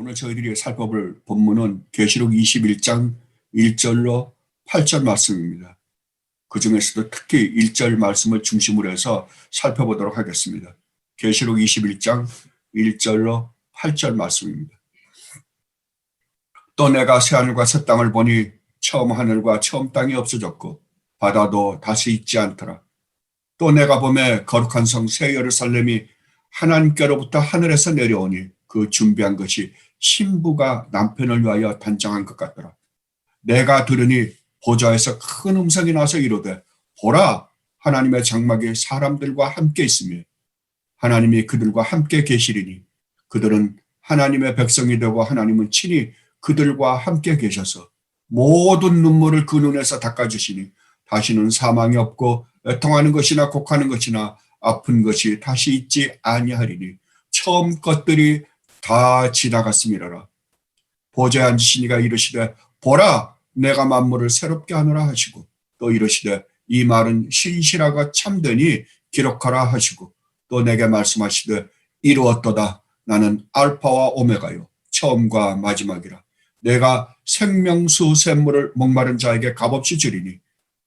오늘 저희들이 살펴볼 본문은 계시록 21장 1절로 8절 말씀입니다. 그 중에서도 특히 1절 말씀을 중심으로 해서 살펴보도록 하겠습니다. 계시록 21장 1절로 8절 말씀입니다. 또 내가 새하늘과 새 땅을 보니 처음 하늘과 처음 땅이 없어졌고 바다도 다시 있지 않더라. 또 내가 보매 거룩한 성 새 예루살렘이 하나님께로부터 하늘에서 내려오니 그 준비한 것이 신부가 남편을 위하여 단장한 것 같더라. 내가 들으니 보좌에서 큰 음성이 나서 이르되 보라, 하나님의 장막이 사람들과 함께 있으며 하나님이 그들과 함께 계시리니 그들은 하나님의 백성이 되고 하나님은 친히 그들과 함께 계셔서 모든 눈물을 그 눈에서 닦아주시니 다시는 사망이 없고 애통하는 것이나 곡하는 것이나 아픈 것이 다시 있지 아니하리니 처음 것들이 다 지나갔음이라라. 보좌에 앉으시니가 이르시되 보라, 내가 만물을 새롭게 하노라 하시고 또 이르시되 이 말은 신실하고 참되니 기록하라 하시고 또 내게 말씀하시되 이루었도다. 나는 알파와 오메가요 처음과 마지막이라. 내가 생명수 샘물을 목마른 자에게 값없이 주리니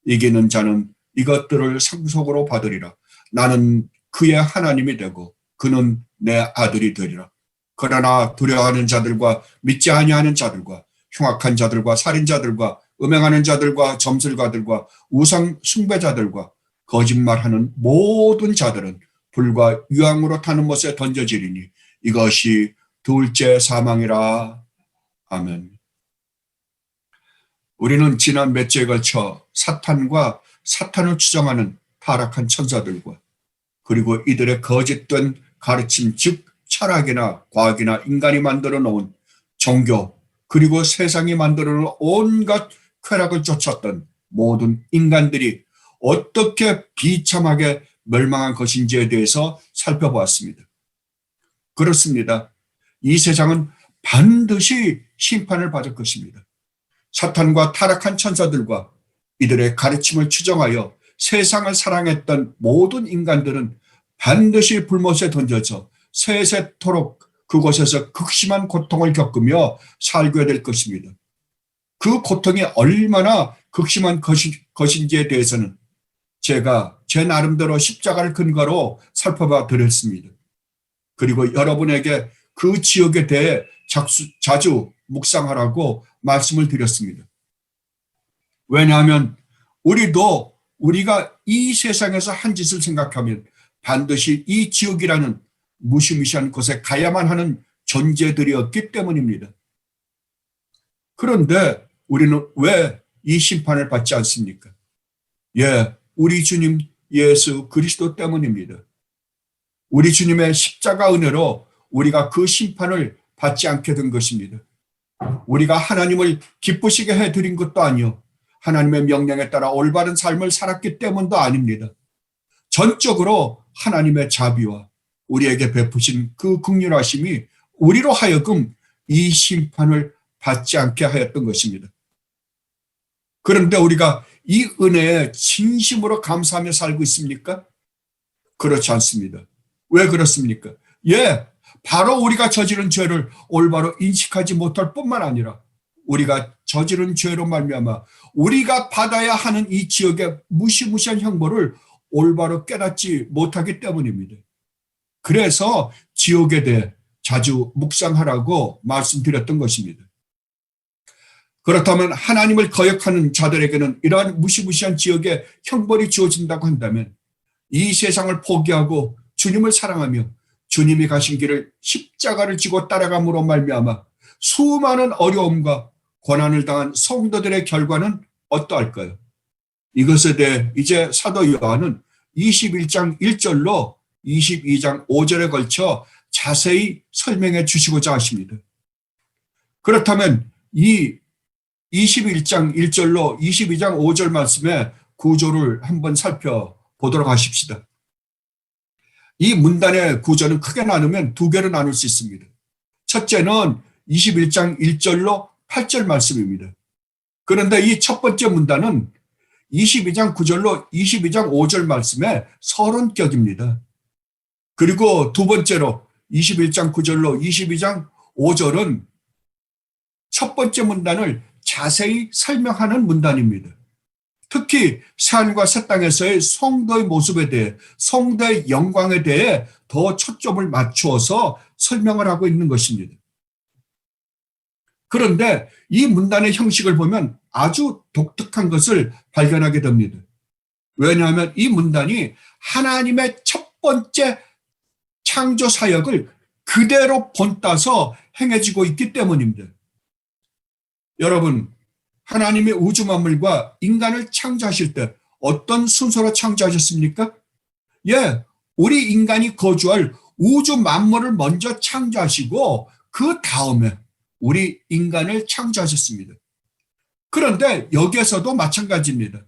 이기는 자는 이것들을 상속으로 받으리라. 나는 그의 하나님이 되고 그는 내 아들이 되리라. 그러나 두려워하는 자들과 믿지 아니하는 자들과 흉악한 자들과 살인자들과 음행하는 자들과 점술가들과 우상 숭배자들과 거짓말하는 모든 자들은 불과 유황으로 타는 못에 던져지리니 이것이 둘째 사망이라. 아멘. 우리는 지난 몇 주에 걸쳐 사탄과 사탄을 추종하는 타락한 천사들과 그리고 이들의 거짓된 가르침, 즉 철학이나 과학이나 인간이 만들어 놓은 종교, 그리고 세상이 만들어 놓은 온갖 쾌락을 쫓았던 모든 인간들이 어떻게 비참하게 멸망한 것인지에 대해서 살펴보았습니다. 그렇습니다. 이 세상은 반드시 심판을 받을 것입니다. 사탄과 타락한 천사들과 이들의 가르침을 추종하여 세상을 사랑했던 모든 인간들은 반드시 불못에 던져져 세세토록 그곳에서 극심한 고통을 겪으며 살게 될 것입니다. 그 고통이 얼마나 극심한 것인지에 대해서는 제가 제 나름대로 십자가를 근거로 살펴봐 드렸습니다. 그리고 여러분에게 그 지역에 대해 자주 묵상하라고 말씀을 드렸습니다. 왜냐하면 우리가 이 세상에서 한 짓을 생각하면 반드시 이 지옥이라는 무시무시한 곳에 가야만 하는 존재들이었기 때문입니다. 그런데 우리는 왜 이 심판을 받지 않습니까? 예, 우리 주님 예수 그리스도 때문입니다. 우리 주님의 십자가 은혜로 우리가 그 심판을 받지 않게 된 것입니다. 우리가 하나님을 기쁘시게 해드린 것도 아니요, 하나님의 명령에 따라 올바른 삶을 살았기 때문도 아닙니다. 전적으로 하나님의 자비와 우리에게 베푸신 그 긍휼하심이 우리로 하여금 이 심판을 받지 않게 하였던 것입니다. 그런데 우리가 이 은혜에 진심으로 감사하며 살고 있습니까? 그렇지 않습니다. 왜 그렇습니까? 예, 바로 우리가 저지른 죄를 올바로 인식하지 못할 뿐만 아니라 우리가 저지른 죄로 말미암아 우리가 받아야 하는 이 지옥의 무시무시한 형벌을 올바로 깨닫지 못하기 때문입니다. 그래서 지옥에 대해 자주 묵상하라고 말씀드렸던 것입니다. 그렇다면 하나님을 거역하는 자들에게는 이러한 무시무시한 지옥의 형벌이 주어진다고 한다면 이 세상을 포기하고 주님을 사랑하며 주님이 가신 길을 십자가를 지고 따라감으로 말미암아 수많은 어려움과 고난을 당한 성도들의 결과는 어떠할까요? 이것에 대해 이제 사도 요한은 21장 1절로 22장 5절에 걸쳐 자세히 설명해 주시고자 하십니다. 그렇다면 이 21장 1절로 22장 5절 말씀의 구조를 한번 살펴보도록 하십시다. 이 문단의 구조는 크게 나누면 두 개로 나눌 수 있습니다. 첫째는 21장 1절로 8절 말씀입니다. 그런데 이 첫 번째 문단은 22장 9절로 22장 5절 말씀의 서론격입니다. 그리고 두 번째로 21장 9절로 22장 5절은 첫 번째 문단을 자세히 설명하는 문단입니다. 특히 새하늘과 새 땅에서의 성도의 모습에 대해, 성도의 영광에 대해 더 초점을 맞추어서 설명을 하고 있는 것입니다. 그런데 이 문단의 형식을 보면 아주 독특한 것을 발견하게 됩니다. 왜냐하면 이 문단이 하나님의 첫 번째 창조 사역을 그대로 본따서 행해지고 있기 때문입니다. 여러분, 하나님의 우주 만물과 인간을 창조하실 때 어떤 순서로 창조하셨습니까? 예, 우리 인간이 거주할 우주 만물을 먼저 창조하시고 그 다음에 우리 인간을 창조하셨습니다. 그런데 여기에서도 마찬가지입니다.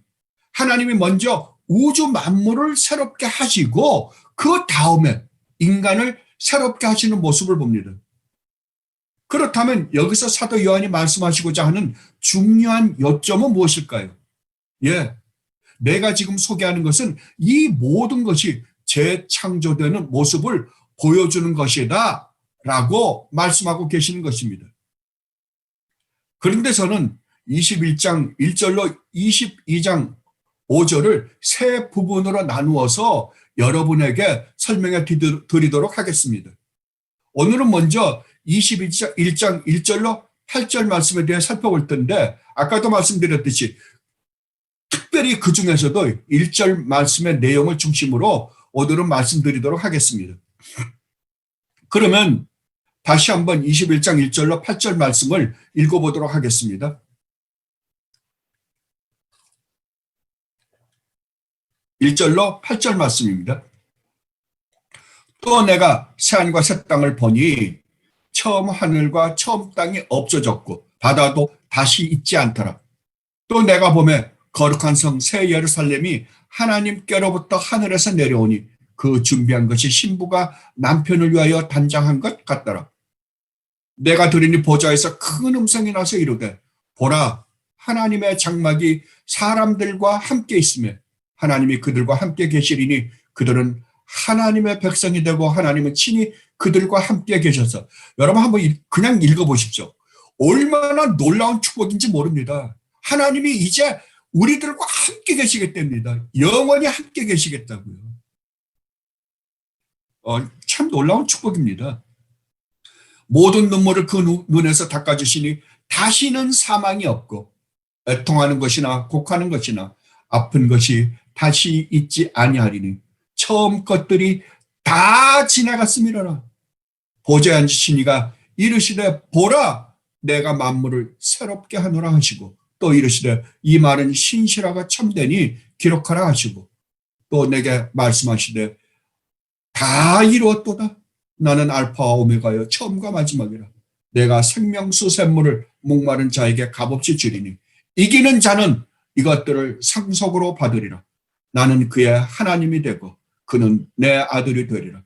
하나님이 먼저 우주 만물을 새롭게 하시고 그 다음에 인간을 새롭게 하시는 모습을 봅니다. 그렇다면 여기서 사도 요한이 말씀하시고자 하는 중요한 요점은 무엇일까요? 예, 내가 지금 소개하는 것은 이 모든 것이 재창조되는 모습을 보여주는 것이다 라고 말씀하고 계시는 것입니다. 그런데 저는 21장 1절로 22장 5절을 세 부분으로 나누어서 여러분에게 설명해 드리도록 하겠습니다. 오늘은 먼저 21장 1절로 8절 말씀에 대해 살펴볼 텐데, 아까도 말씀드렸듯이 특별히 그 중에서도 1절 말씀의 내용을 중심으로 오늘은 말씀드리도록 하겠습니다. 그러면 다시 한번 21장 1절로 8절 말씀을 읽어보도록 하겠습니다. 1절로 8절 말씀입니다. 또 내가 새하늘과 새 땅을 보니 처음 하늘과 처음 땅이 없어졌고 바다도 다시 있지 않더라. 또 내가 보매 거룩한 성 새 예루살렘이 하나님께로부터 하늘에서 내려오니 그 준비한 것이 신부가 남편을 위하여 단장한 것 같더라. 내가 들으니 보좌에서 큰 음성이 나서 이르되 보라, 하나님의 장막이 사람들과 함께 있으며 하나님이 그들과 함께 계시리니 그들은 하나님의 백성이 되고 하나님은 친히 그들과 함께 계셔서. 여러분 한번 그냥 읽어보십시오. 얼마나 놀라운 축복인지 모릅니다. 하나님이 이제 우리들과 함께 계시겠답니다. 영원히 함께 계시겠다고요. 참 놀라운 축복입니다. 모든 눈물을 그 눈에서 닦아주시니 다시는 사망이 없고 애통하는 것이나 곡하는 것이나 아픈 것이 다시 있지 아니하리니 처음 것들이 다 지나갔음이로라. 보좌에 앉으신 이가 이르시되 보라, 내가 만물을 새롭게 하노라 하시고 또 이르시되 이 말은 신실하고 참되니 기록하라 하시고 또 내게 말씀하시되 다 이루었도다. 나는 알파와 오메가여 처음과 마지막이라. 내가 생명수 샘물을 목마른 자에게 값없이 주리니 이기는 자는 이것들을 상속으로 받으리라. 나는 그의 하나님이 되고 그는 내 아들이 되리라.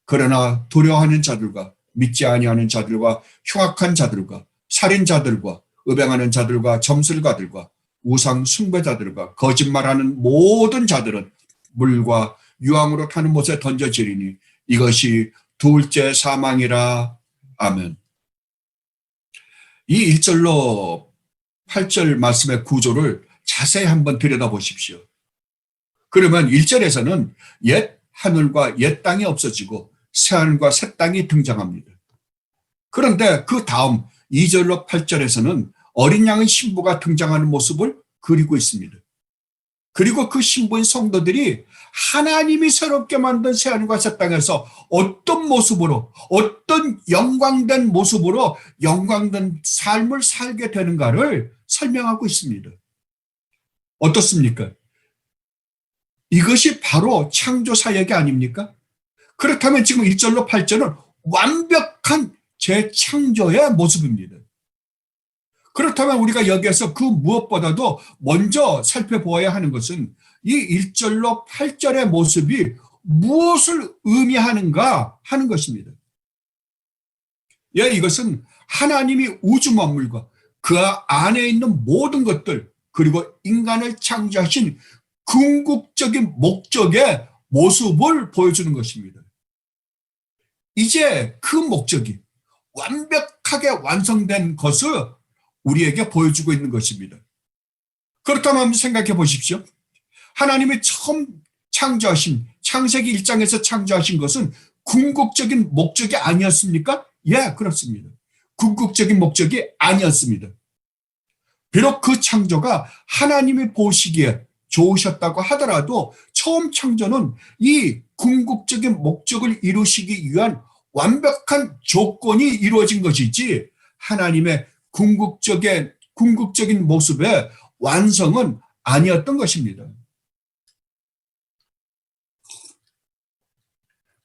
그러나 두려워하는 자들과 믿지 아니하는 자들과 흉악한 자들과 살인자들과 음행하는 자들과 점술가들과 우상 숭배자들과 거짓말하는 모든 자들은 물과 유황으로 타는 못에 던져지리니 이것이 둘째 사망이라. 아멘. 이 1절로 8절 말씀의 구조를 자세히 한번 들여다보십시오. 그러면 1절에서는 옛 하늘과 옛 땅이 없어지고 새 하늘과 새 땅이 등장합니다. 그런데 그 다음 2절로 8절에서는 어린 양의 신부가 등장하는 모습을 그리고 있습니다. 그리고 그 신부인 성도들이 하나님이 새롭게 만든 새 하늘과 새 땅에서 어떤 모습으로, 어떤 영광된 모습으로 영광된 삶을 살게 되는가를 설명하고 있습니다. 어떻습니까? 이것이 바로 창조 사역이 아닙니까? 그렇다면 지금 1절로 8절은 완벽한 재창조의 모습입니다. 그렇다면 우리가 여기에서 그 무엇보다도 먼저 살펴보아야 하는 것은 이 1절로 8절의 모습이 무엇을 의미하는가 하는 것입니다. 예, 이것은 하나님이 우주 만물과 그 안에 있는 모든 것들 그리고 인간을 창조하신 궁극적인 목적의 모습을 보여주는 것입니다. 이제 그 목적이 완벽하게 완성된 것을 우리에게 보여주고 있는 것입니다. 그렇다면 한번 생각해 보십시오. 하나님이 처음 창조하신 창세기 1장에서 창조하신 것은 궁극적인 목적이 아니었습니까? 예, 그렇습니다. 궁극적인 목적이 아니었습니다. 비록 그 창조가 하나님이 보시기에 좋으셨다고 하더라도 처음 창조는 이 궁극적인 목적을 이루시기 위한 완벽한 조건이 이루어진 것이지 하나님의 궁극적인 모습의 완성은 아니었던 것입니다.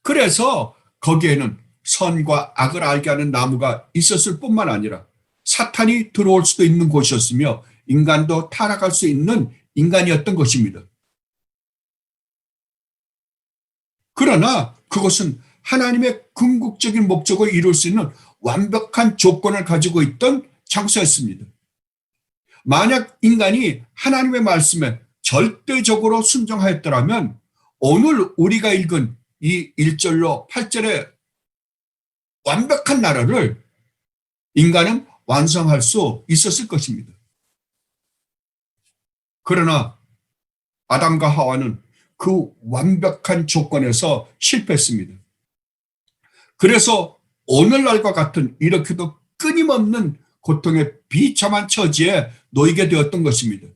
그래서 거기에는 선과 악을 알게 하는 나무가 있었을 뿐만 아니라 사탄이 들어올 수도 있는 곳이었으며 인간도 타락할 수 있는 인간이었던 것입니다. 그러나 그것은 하나님의 궁극적인 목적을 이룰 수 있는 완벽한 조건을 가지고 있던 장소였습니다. 만약 인간이 하나님의 말씀에 절대적으로 순종하였더라면 오늘 우리가 읽은 이 1절로 8절의 완벽한 나라를 인간은 완성할 수 있었을 것입니다. 그러나 아담과 하와는 그 완벽한 조건에서 실패했습니다. 그래서 오늘날과 같은 이렇게도 끊임없는 고통의 비참한 처지에 놓이게 되었던 것입니다.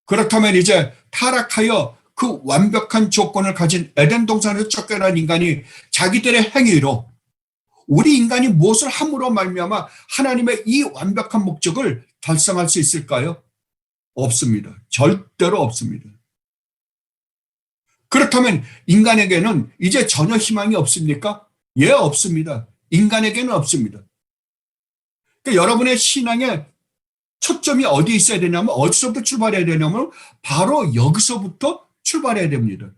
그렇다면 이제 타락하여 그 완벽한 조건을 가진 에덴 동산에서 쫓겨난 인간이 자기들의 행위로 우리 인간이 무엇을 함으로 말미암아 하나님의 이 완벽한 목적을 달성할 수 있을까요? 없습니다. 절대로 없습니다. 그렇다면 인간에게는 이제 전혀 희망이 없습니까? 예, 없습니다. 인간에게는 없습니다. 그러니까 여러분의 신앙의 초점이 어디에 있어야 되냐면, 어디서부터 출발해야 되냐면 바로 여기서부터 출발해야 됩니다.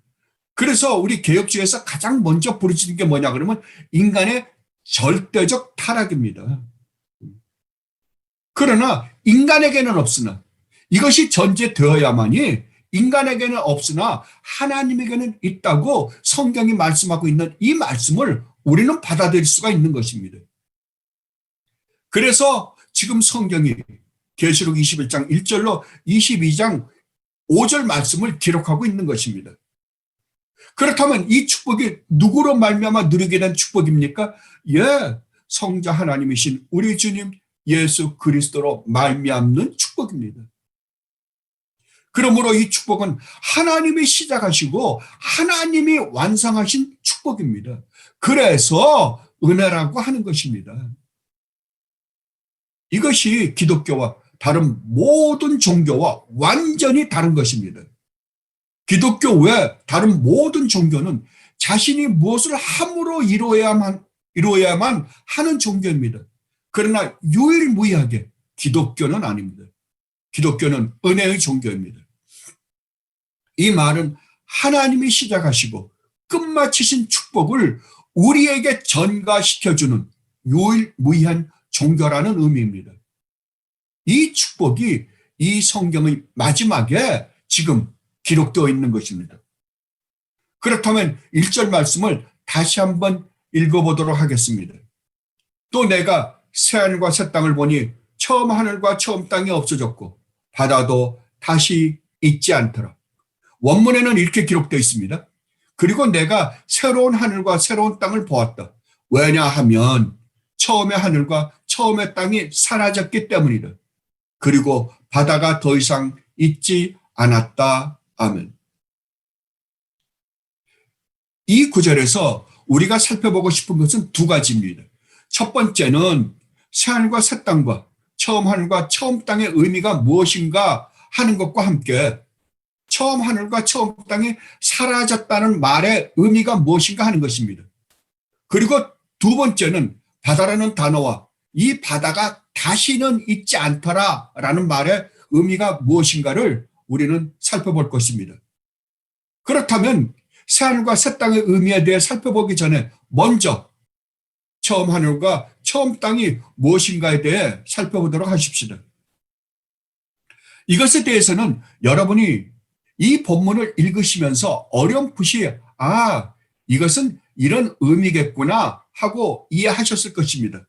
그래서 우리 개혁주의에서 가장 먼저 부르짖는 게 뭐냐 그러면 인간의 절대적 타락입니다. 그러나 인간에게는 없으나, 이것이 전제되어야만이 인간에게는 없으나 하나님에게는 있다고 성경이 말씀하고 있는 이 말씀을 우리는 받아들일 수가 있는 것입니다. 그래서 지금 성경이 계시록 21장 1절로 22장 5절 말씀을 기록하고 있는 것입니다. 그렇다면 이 축복이 누구로 말미암아 누리게 된 축복입니까? 예, 성자 하나님이신 우리 주님 예수 그리스도로 말미암는 축복입니다. 그러므로 이 축복은 하나님이 시작하시고 하나님이 완성하신 축복입니다. 그래서 은혜라고 하는 것입니다. 이것이 기독교와 다른 모든 종교와 완전히 다른 것입니다. 기독교 외 다른 모든 종교는 자신이 무엇을 함으로 이루어야만 하는 종교입니다. 그러나 유일무이하게 기독교는 아닙니다. 기독교는 은혜의 종교입니다. 이 말은 하나님이 시작하시고 끝마치신 축복을 우리에게 전가시켜주는 유일무이한 종교라는 의미입니다. 이 축복이 이 성경의 마지막에 지금 기록되어 있는 것입니다. 그렇다면 1절 말씀을 다시 한번 읽어보도록 하겠습니다. 또 내가 새하늘과 새 땅을 보니 처음 하늘과 처음 땅이 없어졌고 바다도 다시 있지 않더라. 원문에는 이렇게 기록되어 있습니다. 그리고 내가 새로운 하늘과 새로운 땅을 보았다. 왜냐하면 처음의 하늘과 처음의 땅이 사라졌기 때문이다. 그리고 바다가 더 이상 있지 않았다. 아멘. 이 구절에서 우리가 살펴보고 싶은 것은 두 가지입니다. 첫 번째는 새하늘과 새 땅과 처음 하늘과 처음 땅의 의미가 무엇인가 하는 것과 함께 처음 하늘과 처음 땅이 사라졌다는 말의 의미가 무엇인가 하는 것입니다. 그리고 두 번째는 바다라는 단어와 이 바다가 다시는 있지 않더라라는 말의 의미가 무엇인가를 우리는 살펴볼 것입니다. 그렇다면 새하늘과 새 땅의 의미에 대해 살펴보기 전에 먼저 처음 하늘과 처음 땅이 무엇인가에 대해 살펴보도록 하십시다. 이것에 대해서는 여러분이 이 본문을 읽으시면서 어렴풋이 이것은 이런 의미겠구나 하고 이해하셨을 것입니다.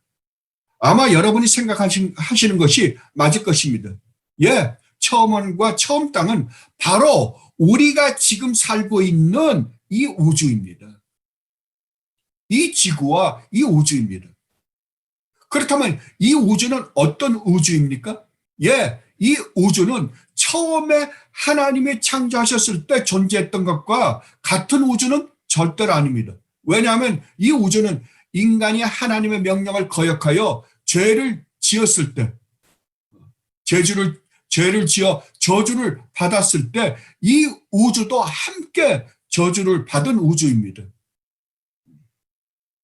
아마 여러분이 생각하시는 것이 맞을 것입니다. 예, 처음 하늘과 처음 땅은 바로 우리가 지금 살고 있는 이 우주입니다. 이 지구와 이 우주입니다. 그렇다면 이 우주는 어떤 우주입니까? 예, 이 우주는 처음에 하나님이 창조하셨을 때 존재했던 것과 같은 우주는 절대로 아닙니다. 왜냐하면 이 우주는 인간이 하나님의 명령을 거역하여 죄를 지었을 때, 죄를 지어 저주를 받았을 때 이 우주도 함께 저주를 받은 우주입니다.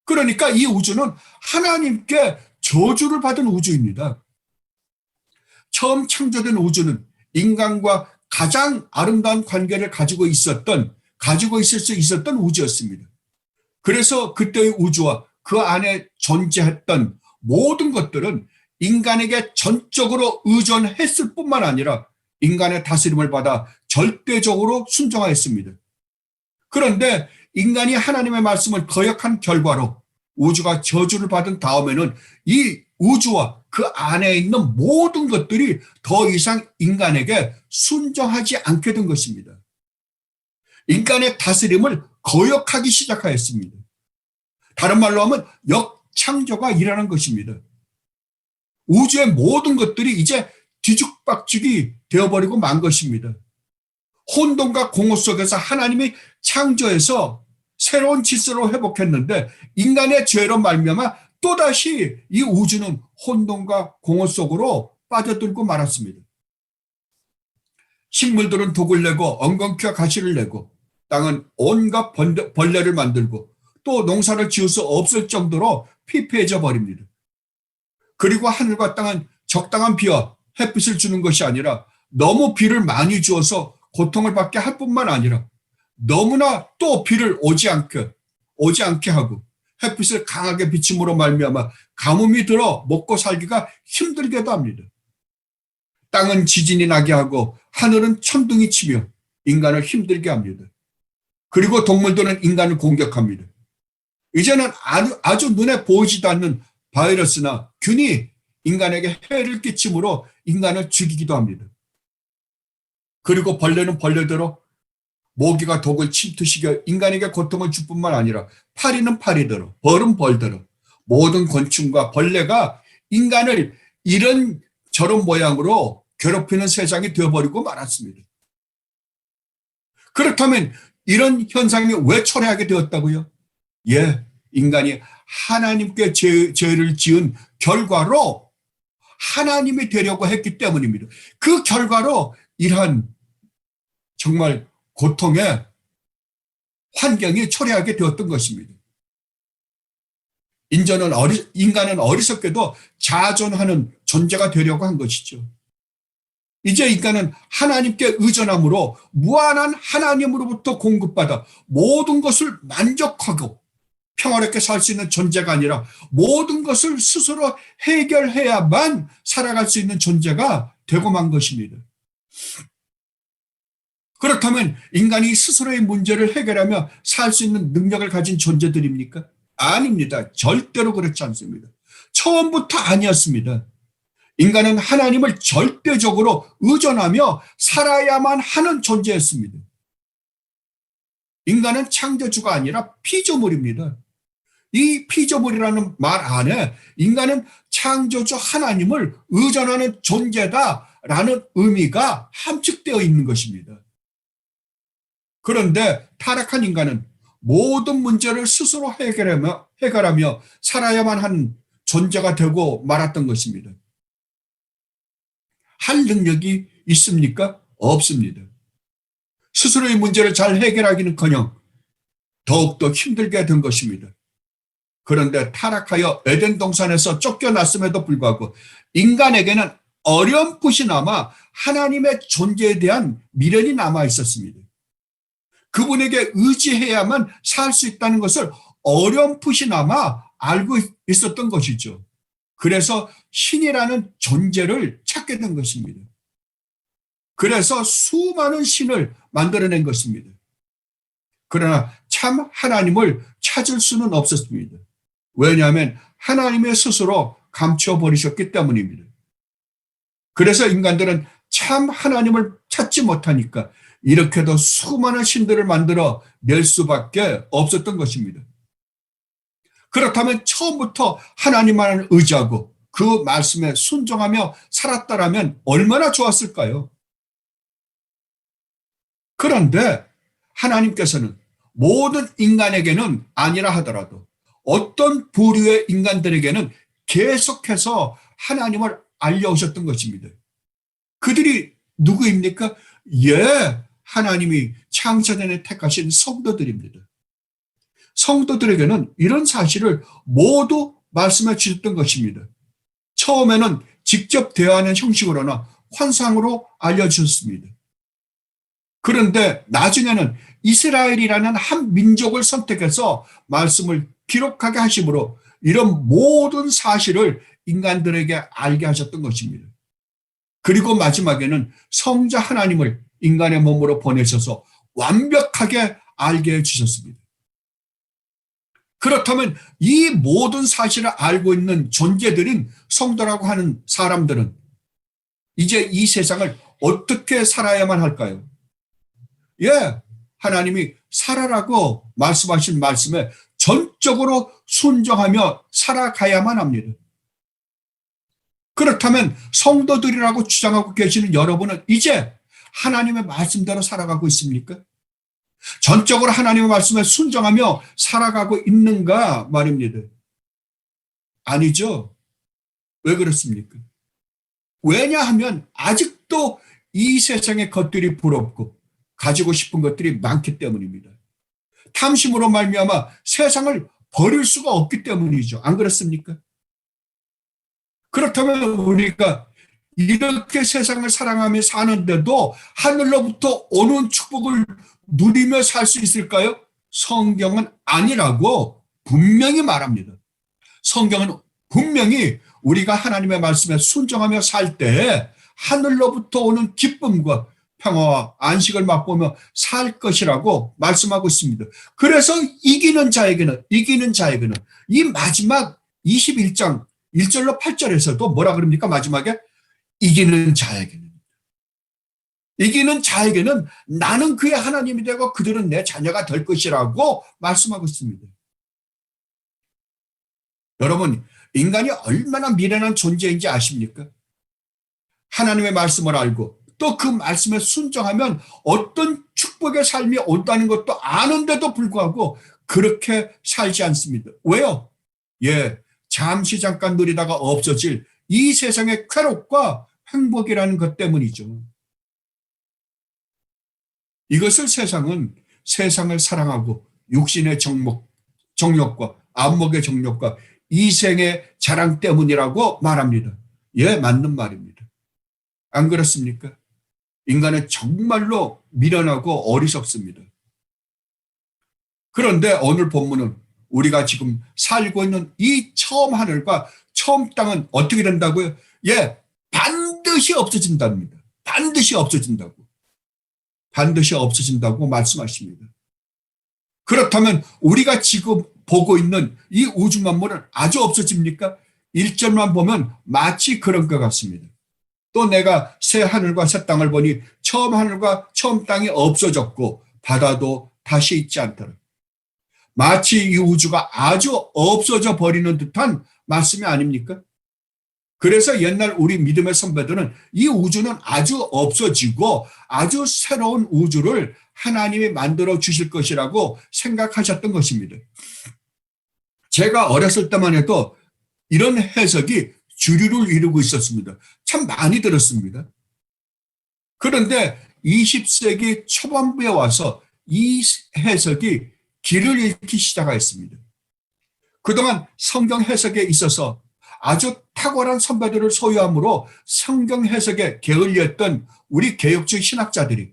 그러니까 이 우주는 하나님께 저주를 받은 우주입니다. 처음 창조된 우주는 인간과 가장 아름다운 관계를 가지고 있을 수 있었던 우주였습니다. 그래서 그때의 우주와 그 안에 존재했던 모든 것들은 인간에게 전적으로 의존했을 뿐만 아니라 인간의 다스림을 받아 절대적으로 순종하였습니다. 그런데 인간이 하나님의 말씀을 거역한 결과로 우주가 저주를 받은 다음에는 이 우주와 그 안에 있는 모든 것들이 더 이상 인간에게 순종하지 않게 된 것입니다. 인간의 다스림을 거역하기 시작하였습니다. 다른 말로 하면 역창조가 일어난 것입니다. 우주의 모든 것들이 이제 뒤죽박죽이 되어버리고 만 것입니다. 혼돈과 공허 속에서 하나님이 창조해서 새로운 질서로 회복했는데 인간의 죄로 말미암아 또다시 이 우주는 혼돈과 공허 속으로 빠져들고 말았습니다. 식물들은 독을 내고 엉겅퀴와 가시를 내고 땅은 온갖 벌레를 만들고 또 농사를 지을 수 없을 정도로 피폐해져 버립니다. 그리고 하늘과 땅은 적당한 비와 햇빛을 주는 것이 아니라 너무 비를 많이 주어서 고통을 받게 할 뿐만 아니라 너무나 또 비를 오지 않게 하고 햇빛을 강하게 비침으로 말미암아 가뭄이 들어 먹고 살기가 힘들게도 합니다. 땅은 지진이 나게 하고 하늘은 천둥이 치며 인간을 힘들게 합니다. 그리고 동물들은 인간을 공격합니다. 이제는 아주 눈에 보이지도 않는 바이러스나 균이 인간에게 해를 끼침으로 인간을 죽이기도 합니다. 그리고 벌레는 벌레대로 모기가 독을 침투시켜 인간에게 고통을 줄 뿐만 아니라 파리는 파리대로, 벌은 벌대로 모든 곤충과 벌레가 인간을 이런 저런 모양으로 괴롭히는 세상이 되어버리고 말았습니다. 그렇다면 이런 현상이 왜 초래하게 되었다고요? 예, 인간이 하나님께 죄를 지은 결과로 하나님이 되려고 했기 때문입니다. 그 결과로 이러한 정말 고통의 환경이 초래하게 되었던 것입니다. 인간은 어리석게도 자존하는 존재가 되려고 한 것이죠. 이제 인간은 하나님께 의존함으로 무한한 하나님으로부터 공급받아 모든 것을 만족하고 평화롭게 살 수 있는 존재가 아니라 모든 것을 스스로 해결해야만 살아갈 수 있는 존재가 되고 만 것입니다. 그렇다면 인간이 스스로의 문제를 해결하며 살 수 있는 능력을 가진 존재들입니까? 아닙니다. 절대로 그렇지 않습니다. 처음부터 아니었습니다. 인간은 하나님을 절대적으로 의존하며 살아야만 하는 존재였습니다. 인간은 창조주가 아니라 피조물입니다. 이 피조물이라는 말 안에 인간은 창조주 하나님을 의존하는 존재다라는 의미가 함축되어 있는 것입니다. 그런데 타락한 인간은 모든 문제를 스스로 해결하며 살아야만 하는 존재가 되고 말았던 것입니다. 할 능력이 있습니까? 없습니다. 스스로의 문제를 잘 해결하기는커녕 더욱더 힘들게 된 것입니다. 그런데 타락하여 에덴 동산에서 쫓겨났음에도 불구하고 인간에게는 어렴풋이나마 하나님의 존재에 대한 미련이 남아 있었습니다. 그분에게 의지해야만 살 수 있다는 것을 어렴풋이나마 알고 있었던 것이죠. 그래서 신이라는 존재를 찾게 된 것입니다. 그래서 수많은 신을 만들어낸 것입니다. 그러나 참 하나님을 찾을 수는 없었습니다. 왜냐하면 하나님의 스스로 감춰버리셨기 때문입니다. 그래서 인간들은 참 하나님을 찾지 못하니까 이렇게도 수많은 신들을 만들어 낼 수밖에 없었던 것입니다. 그렇다면 처음부터 하나님만을 의지하고 그 말씀에 순종하며 살았다라면 얼마나 좋았을까요? 그런데 하나님께서는 모든 인간에게는 아니라 하더라도 어떤 부류의 인간들에게는 계속해서 하나님을 알려오셨던 것입니다. 그들이 누구입니까? 예, 하나님이 창세전에 택하신 성도들입니다. 성도들에게는 이런 사실을 모두 말씀해 주셨던 것입니다. 처음에는 직접 대화하는 형식으로나 환상으로 알려주셨습니다. 그런데 나중에는 이스라엘이라는 한 민족을 선택해서 말씀을 기록하게 하심으로 이런 모든 사실을 인간들에게 알게 하셨던 것입니다. 그리고 마지막에는 성자 하나님을 인간의 몸으로 보내셔서 완벽하게 알게 해주셨습니다. 그렇다면 이 모든 사실을 알고 있는 존재들인 성도라고 하는 사람들은 이제 이 세상을 어떻게 살아야만 할까요? 예, 하나님이 살아라고 말씀하신 말씀에 전적으로 순종하며 살아가야만 합니다. 그렇다면 성도들이라고 주장하고 계시는 여러분은 이제 하나님의 말씀대로 살아가고 있습니까? 전적으로 하나님의 말씀에 순종하며 살아가고 있는가 말입니다. 아니죠. 왜 그렇습니까? 왜냐하면 아직도 이 세상의 것들이 부럽고 가지고 싶은 것들이 많기 때문입니다. 탐심으로 말미암아 세상을 버릴 수가 없기 때문이죠. 안 그렇습니까? 그렇다면 우리가 이렇게 세상을 사랑하며 사는데도 하늘로부터 오는 축복을 누리며 살 수 있을까요? 성경은 아니라고 분명히 말합니다. 성경은 분명히 우리가 하나님의 말씀에 순종하며 살 때 하늘로부터 오는 기쁨과 평화와 안식을 맛보며 살 것이라고 말씀하고 있습니다. 그래서 이기는 자에게는 이 마지막 21장 1절로 8절에서도 뭐라 그럽니까? 마지막에 이기는 자에게는 나는 그의 하나님이 되고 그들은 내 자녀가 될 것이라고 말씀하고 있습니다. 여러분, 인간이 얼마나 미련한 존재인지 아십니까? 하나님의 말씀을 알고 또 그 말씀에 순종하면 어떤 축복의 삶이 온다는 것도 아는데도 불구하고 그렇게 살지 않습니다. 왜요? 예, 잠시 잠깐 누리다가 없어질 이 세상의 쾌락과 행복이라는 것 때문이죠. 이것을 세상을 사랑하고 육신의 정욕과 안목의 정욕과 이생의 자랑 때문이라고 말합니다. 예, 맞는 말입니다. 안 그렇습니까? 인간은 정말로 미련하고 어리석습니다. 그런데 오늘 본문은 우리가 지금 살고 있는 이 처음 하늘과 처음 땅은 어떻게 된다고요? 예, 반드시 없어진답니다. 반드시 없어진다고 말씀하십니다. 그렇다면 우리가 지금 보고 있는 이 우주 만물은 아주 없어집니까? 1절만 보면 마치 그런 것 같습니다. 또 내가 새 하늘과 새 땅을 보니 처음 하늘과 처음 땅이 없어졌고 바다도 다시 있지 않더라. 마치 이 우주가 아주 없어져 버리는 듯한 말씀이 아닙니까? 그래서 옛날 우리 믿음의 선배들은 이 우주는 아주 없어지고 아주 새로운 우주를 하나님이 만들어 주실 것이라고 생각하셨던 것입니다. 제가 어렸을 때만 해도 이런 해석이 주류를 이루고 있었습니다. 참 많이 들었습니다. 그런데 20세기 초반부에 와서 이 해석이 길을 잃기 시작하였습니다. 그동안 성경 해석에 있어서 아주 탁월한 선배들을 소유함으로 성경 해석에 게을리했던 우리 개혁주의 신학자들이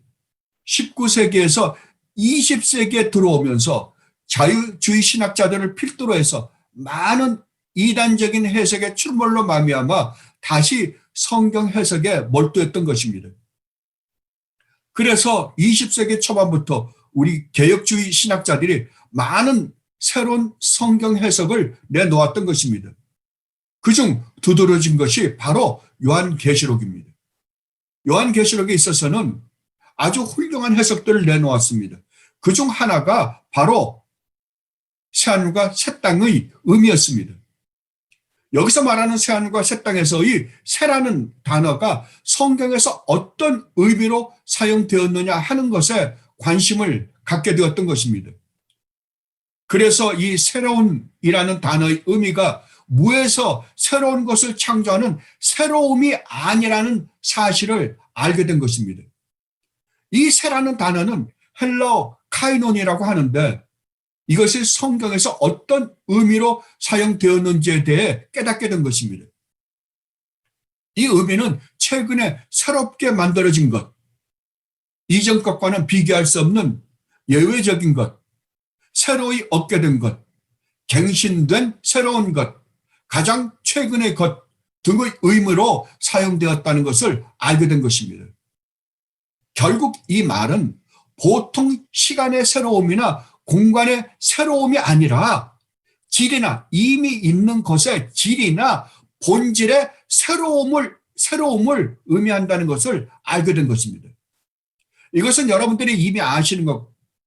19세기에서 20세기에 들어오면서 자유주의 신학자들을 필두로 해서 많은 이단적인 해석의 출몰로 말미암아 다시 성경 해석에 몰두했던 것입니다. 그래서 20세기 초반부터 우리 개혁주의 신학자들이 많은 새로운 성경 해석을 내놓았던 것입니다. 그중 두드러진 것이 바로 요한계시록입니다. 요한계시록에 있어서는 아주 훌륭한 해석들을 내놓았습니다. 그중 하나가 바로 새하늘과 새 땅의 의미였습니다. 여기서 말하는 새하늘과 새 땅에서의 새라는 단어가 성경에서 어떤 의미로 사용되었느냐 하는 것에 관심을 갖게 되었던 것입니다. 그래서 이 새로운이라는 단어의 의미가 무에서 새로운 것을 창조하는 새로움이 아니라는 사실을 알게 된 것입니다. 이 새라는 단어는 헬라어 카이논이라고 하는데 이것이 성경에서 어떤 의미로 사용되었는지에 대해 깨닫게 된 것입니다. 이 의미는 최근에 새롭게 만들어진 것, 이전 것과는 비교할 수 없는 예외적인 것, 새로이 얻게 된 것, 갱신된 새로운 것, 가장 최근의 것 등의 의미로 사용되었다는 것을 알게 된 것입니다. 결국 이 말은 보통 시간의 새로움이나 공간의 새로움이 아니라 질이나 이미 있는 것의 질이나 본질의 새로움을 의미한다는 것을 알게 된 것입니다. 이것은 여러분들이 이미 아시는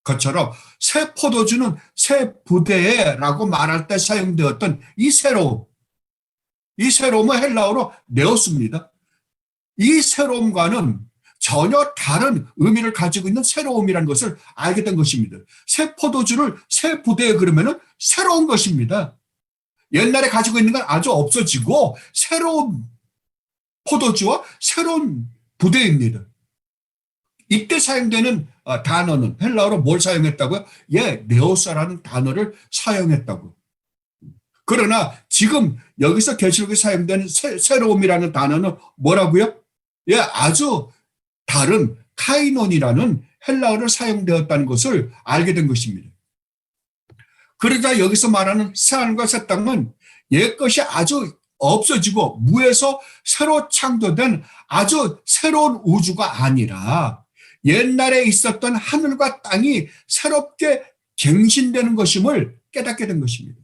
것처럼 새 포도주는 새 부대에라고 말할 때 사용되었던 이 새로움은 헬라어로 네오스입니다. 이 새로움과는 전혀 다른 의미를 가지고 있는 새로움이라는 것을 알게 된 것입니다. 새 포도주를 새 부대에 그러면은 새로운 것입니다. 옛날에 가지고 있는 건 아주 없어지고 새로운 포도주와 새로운 부대입니다. 이때 사용되는 단어는 헬라어로 뭘 사용했다고요? 네오스라는 단어를 사용했다고. 그러나 지금 여기서 계시록에 사용되는 새로움이라는 단어는 뭐라고요? 아주 다른 카이논이라는 헬라어를 사용되었다는 것을 알게 된 것입니다. 그러자 여기서 말하는 새하늘과 새 땅은 옛것이 아주 없어지고 무에서 새로 창조된 아주 새로운 우주가 아니라 옛날에 있었던 하늘과 땅이 새롭게 갱신되는 것임을 깨닫게 된 것입니다.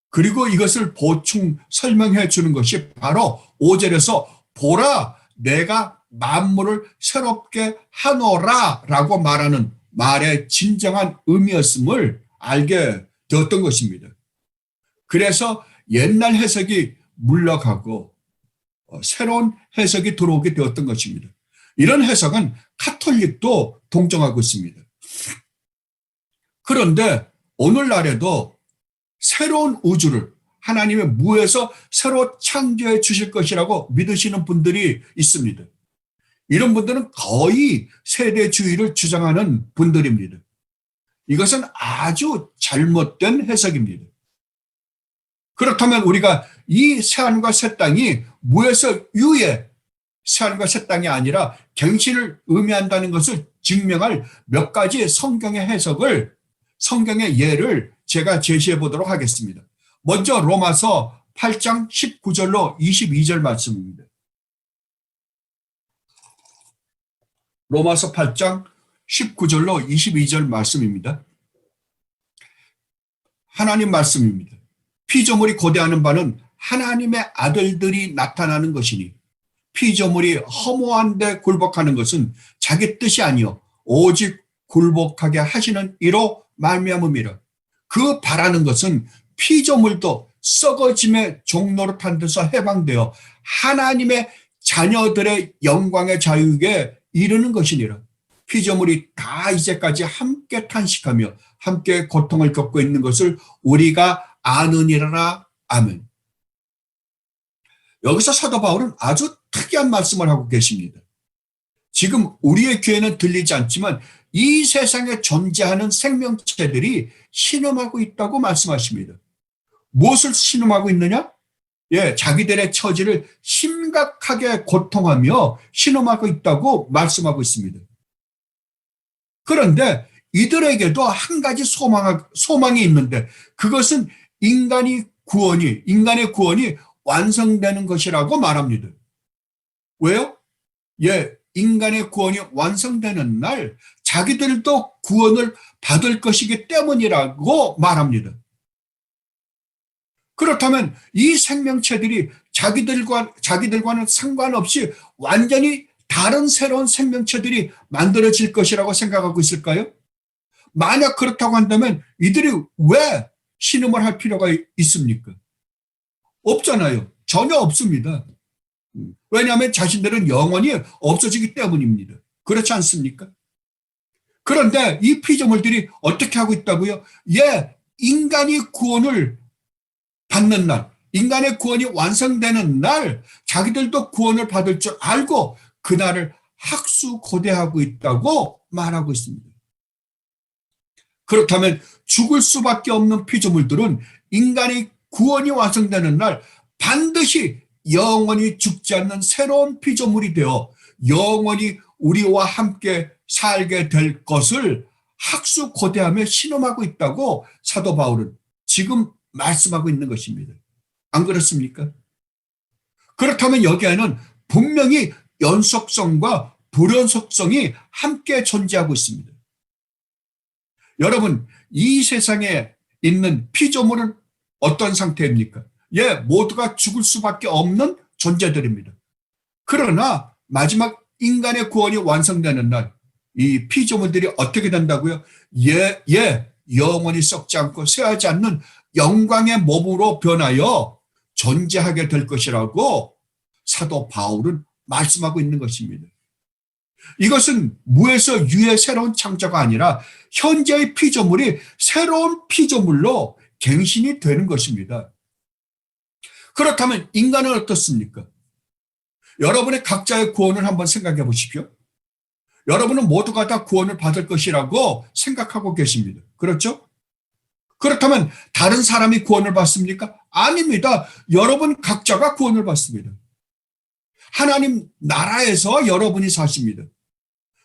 그리고 이것을 보충 설명해 주는 것이 바로 5절에서 보라 내가 만물을 새롭게 하노라 라고 말하는 말의 진정한 의미였음을 알게 되었던 것입니다. 그래서 옛날 해석이 물러가고 새로운 해석이 들어오게 되었던 것입니다. 이런 해석은 카톨릭도 동정하고 있습니다. 그런데 오늘날에도 새로운 우주를 하나님의 무에서 새로 창조해 주실 것이라고 믿으시는 분들이 있습니다. 이런 분들은 거의 세대주의를 주장하는 분들입니다. 이것은 아주 잘못된 해석입니다. 그렇다면 우리가 이 새하늘과 새 땅이 무에서 유의 새하늘과 새 땅이 아니라 갱신을 의미한다는 것을 증명할 몇 가지 성경의 예를 제가 제시해 보도록 하겠습니다. 먼저 로마서 8장 19절로 22절 말씀입니다. 로마서 8장 19절로 22절 말씀입니다. 하나님 말씀입니다. 피조물이 고대하는 바는 하나님의 아들들이 나타나는 것이니 피조물이 허무한데 굴복하는 것은 자기 뜻이 아니요 오직 굴복하게 하시는 이로 말미암음이라. 그 바라는 것은 피조물도 썩어짐의 종로로 탄 데서 해방되어 하나님의 자녀들의 영광의 자유에 이르는 것이니라. 피조물이 다 이제까지 함께 탄식하며 함께 고통을 겪고 있는 것을 우리가 아느니라. 아멘. 여기서 사도 바울은 아주 특이한 말씀을 하고 계십니다. 지금 우리의 귀에는 들리지 않지만 이 세상에 존재하는 생명체들이 신음하고 있다고 말씀하십니다. 무엇을 신음하고 있느냐? 자기들의 처지를 심각하게 고통하며 신음하고 있다고 말씀하고 있습니다. 그런데 이들에게도 한 가지 소망이 있는데 그것은 인간의 구원이 완성되는 것이라고 말합니다. 왜요? 인간의 구원이 완성되는 날 자기들도 구원을 받을 것이기 때문이라고 말합니다. 그렇다면 이 생명체들이 자기들과는 상관없이 완전히 다른 새로운 생명체들이 만들어질 것이라고 생각하고 있을까요? 만약 그렇다고 한다면 이들이 왜 신음을 할 필요가 있습니까? 없잖아요. 전혀 없습니다. 왜냐하면 자신들은 영원히 없어지기 때문입니다. 그렇지 않습니까? 그런데 이 피조물들이 어떻게 하고 있다고요? 인간이 구원을 받는 날, 인간의 구원이 완성되는 날 자기들도 구원을 받을 줄 알고 그날을 학수고대하고 있다고 말하고 있습니다. 그렇다면 죽을 수밖에 없는 피조물들은 인간의 구원이 완성되는 날 반드시 영원히 죽지 않는 새로운 피조물이 되어 영원히 우리와 함께 살게 될 것을 학수고대하며 신음하고 있다고 사도 바울은 지금 말씀하고 있는 것입니다. 안 그렇습니까? 그렇다면 여기에는 분명히 연속성과 불연속성이 함께 존재하고 있습니다. 여러분, 이 세상에 있는 피조물은 어떤 상태입니까? 예, 모두가 죽을 수밖에 없는 존재들입니다. 그러나 마지막 인간의 구원이 완성되는 날, 이 피조물들이 어떻게 된다고요? 영원히 썩지 않고 쇠하지 않는 영광의 몸으로 변하여 존재하게 될 것이라고 사도 바울은 말씀하고 있는 것입니다. 이것은 무에서 유의 새로운 창조가 아니라 현재의 피조물이 새로운 피조물로 갱신이 되는 것입니다. 그렇다면 인간은 어떻습니까? 여러분의 각자의 구원을 한번 생각해 보십시오. 여러분은 모두가 다 구원을 받을 것이라고 생각하고 계십니다. 그렇죠? 그렇다면 다른 사람이 구원을 받습니까? 아닙니다. 여러분 각자가 구원을 받습니다. 하나님 나라에서 여러분이 사십니다.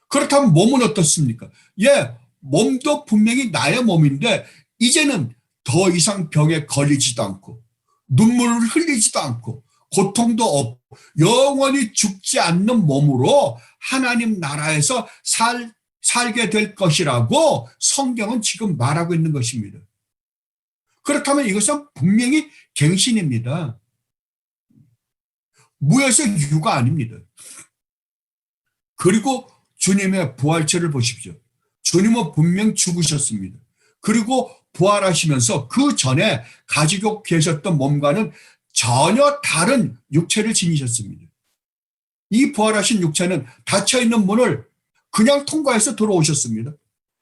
그렇다면 몸은 어떻습니까? 예, 몸도 분명히 나의 몸인데 이제는 더 이상 병에 걸리지도 않고 눈물을 흘리지도 않고 고통도 없고 영원히 죽지 않는 몸으로 하나님 나라에서 살게 될 것이라고 성경은 지금 말하고 있는 것입니다. 그렇다면 이것은 분명히 갱신입니다. 무에서 유가 아닙니다. 그리고 주님의 부활체를 보십시오. 주님은 분명 죽으셨습니다. 그리고 부활하시면서 그 전에 가지고 계셨던 몸과는 전혀 다른 육체를 지니셨습니다. 이 부활하신 육체는 닫혀있는 문을 그냥 통과해서 들어오셨습니다.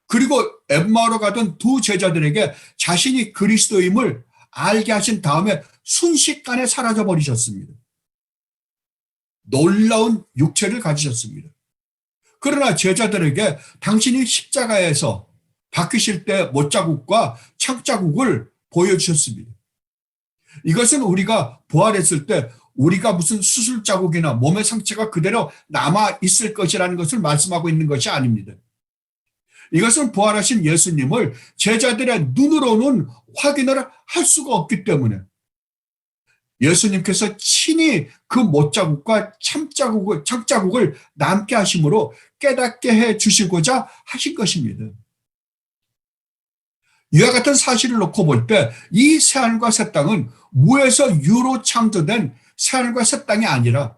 그리고 엠마오로 가던 두 제자들에게 자신이 그리스도임을 알게 하신 다음에 순식간에 사라져버리셨습니다. 놀라운 육체를 가지셨습니다. 그러나 제자들에게 당신이 십자가에서 박히실 때 못자국과 창자국을 보여주셨습니다. 이것은 우리가 부활했을 때 우리가 무슨 수술 자국이나 몸의 상처가 그대로 남아있을 것이라는 것을 말씀하고 있는 것이 아닙니다. 이것은 부활하신 예수님을 제자들의 눈으로는 확인을 할 수가 없기 때문에 예수님께서 친히 그 못자국과 창자국을 남게 하심으로 깨닫게 해 주시고자 하신 것입니다. 이와 같은 사실을 놓고 볼 때 이 새하늘과 새 땅은 무에서 유로 창조된 새하늘과 새 땅이 아니라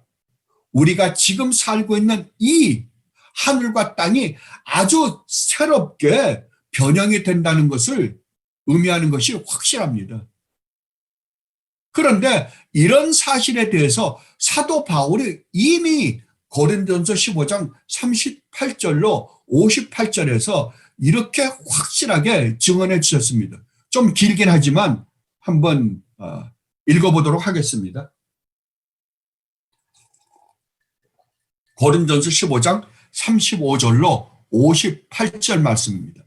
우리가 지금 살고 있는 이 하늘과 땅이 아주 새롭게 변형이 된다는 것을 의미하는 것이 확실합니다. 그런데 이런 사실에 대해서 사도 바울이 이미 고린도전서 15장 38절로 58절에서 이렇게 확실하게 증언해 주셨습니다. 좀 길긴 하지만 한번 읽어보도록 하겠습니다. 고린도전서 15장 35절로 58절 말씀입니다.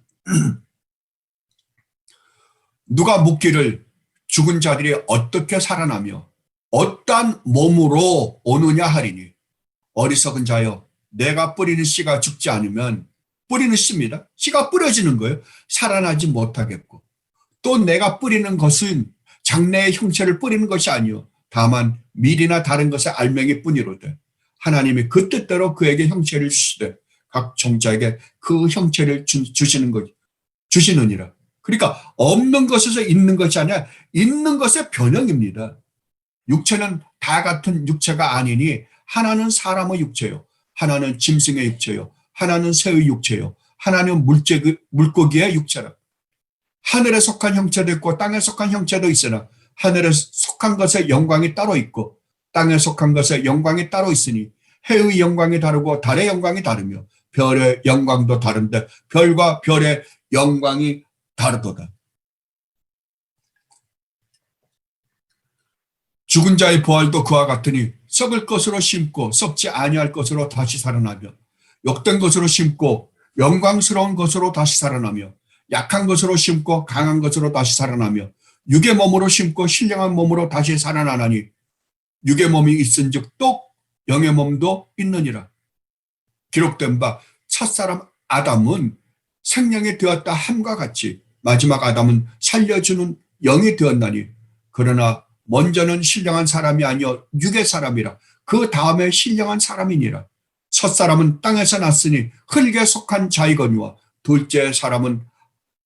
누가 묻기를 죽은 자들이 어떻게 살아나며 어떠한 몸으로 오느냐 하리니 어리석은 자여 내가 뿌리는 씨가 죽지 않으면 뿌리는 씨입니다. 씨가 뿌려지는 거예요. 살아나지 못하겠고 또 내가 뿌리는 것은 장래의 형체를 뿌리는 것이 아니요 다만 밀이나 다른 것의 알맹이 뿐이로되 하나님이 그 뜻대로 그에게 형체를 주시되 각 종자에게 그 형체를 주시느니라. 그러니까 없는 것에서 있는 것이 아니라 있는 것의 변형입니다. 육체는 다 같은 육체가 아니니 하나는 사람의 육체요, 하나는 짐승의 육체요, 하나는 새의 육체요, 하나는 물고기의 육체라. 하늘에 속한 형체도 있고 땅에 속한 형체도 있으나 하늘에 속한 것의 영광이 따로 있고 땅에 속한 것의 영광이 따로 있으니 해의 영광이 다르고 달의 영광이 다르며 별의 영광도 다른데 별과 별의 영광이 다르도다. 죽은 자의 부활도 그와 같으니 썩을 것으로 심고 썩지 아니할 것으로 다시 살아나며 욕된 것으로 심고 영광스러운 것으로 다시 살아나며 약한 것으로 심고 강한 것으로 다시 살아나며 육의 몸으로 심고 신령한 몸으로 다시 살아나나니 육의 몸이 있은즉 또 영의 몸도 있느니라. 기록된 바 첫사람 아담은 생명이 되었다 함과 같이 마지막 아담은 살려주는 영이 되었나니 그러나 먼저는 신령한 사람이 아니요 육의 사람이라 그 다음에 신령한 사람이니라. 첫사람은 땅에서 났으니 흙에 속한 자이거니와 둘째 사람은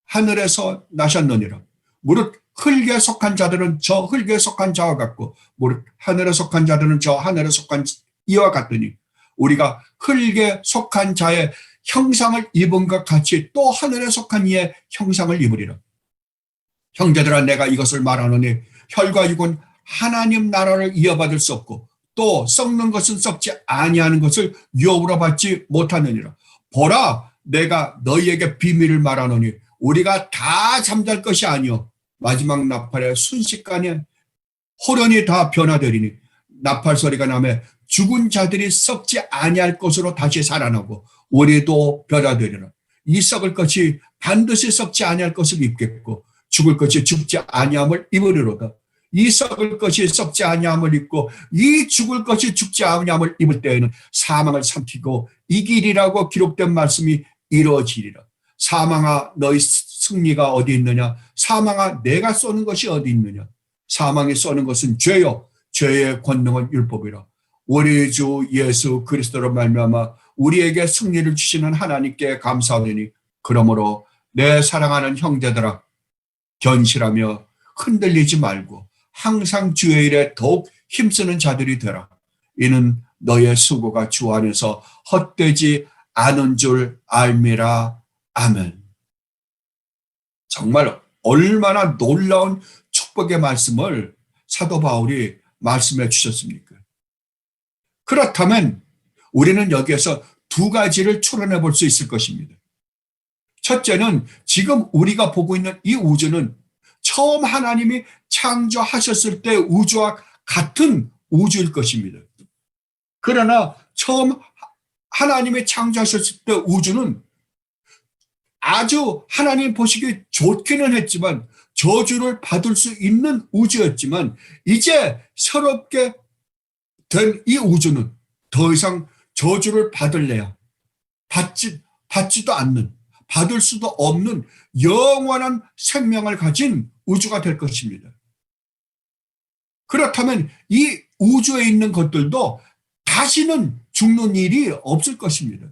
하늘에서 나셨느니라. 무릇 흙에 속한 자들은 저 흙에 속한 자와 같고 무릇 하늘에 속한 자들은 저 하늘에 속한 이와 같으니 우리가 흙에 속한 자의 형상을 입은 것 같이 또 하늘에 속한 이의 형상을 입으리라. 형제들아, 내가 이것을 말하노니 혈과 육은 하나님 나라를 이어받을 수 없고 또 썩는 것은 썩지 아니하는 것을 유업으로 받지 못하느니라. 보라, 내가 너희에게 비밀을 말하노니 우리가 다 잠잘 것이 아니요 마지막 나팔의 순식간에 호련히 다 변화되리니 나팔 소리가 나매 죽은 자들이 썩지 아니할 것으로 다시 살아나고 우리도 변화되리라. 이 썩을 것이 반드시 썩지 아니할 것을 입겠고 죽을 것이 죽지 아니함을 입으리로다. 이 썩을 것이 썩지 아니함을 입고 이 죽을 것이 죽지 아니함을 입을 때에는 사망을 삼키고 이기리라고 기록된 말씀이 이루어지리라. 사망아, 너희 승리가 어디 있느냐? 사망아, 내가 쏘는 것이 어디 있느냐? 사망이 쏘는 것은 죄요, 죄의 권능은 율법이라. 우리 주 예수 그리스도로 말미암아 우리에게 승리를 주시는 하나님께 감사하노니 그러므로 내 사랑하는 형제들아, 견실하며 흔들리지 말고 항상 주의 일에 더욱 힘쓰는 자들이 되라. 이는 너의 수고가 주 안에서 헛되지 않은 줄 알미라. 아멘. 정말 얼마나 놀라운 축복의 말씀을 사도 바울이 말씀해 주셨습니까? 그렇다면 우리는 여기에서 두 가지를 추론해 볼 수 있을 것입니다. 첫째는 지금 우리가 보고 있는 이 우주는 처음 하나님이 창조하셨을 때 우주와 같은 우주일 것입니다. 그러나 처음 하나님이 창조하셨을 때 우주는 아주 하나님 보시기 좋기는 했지만 저주를 받을 수 있는 우주였지만 이제 새롭게 된 이 우주는 더 이상 저주를 받을래야 받지도 않는, 받을 수도 없는 영원한 생명을 가진 우주가 될 것입니다. 그렇다면 이 우주에 있는 것들도 다시는 죽는 일이 없을 것입니다.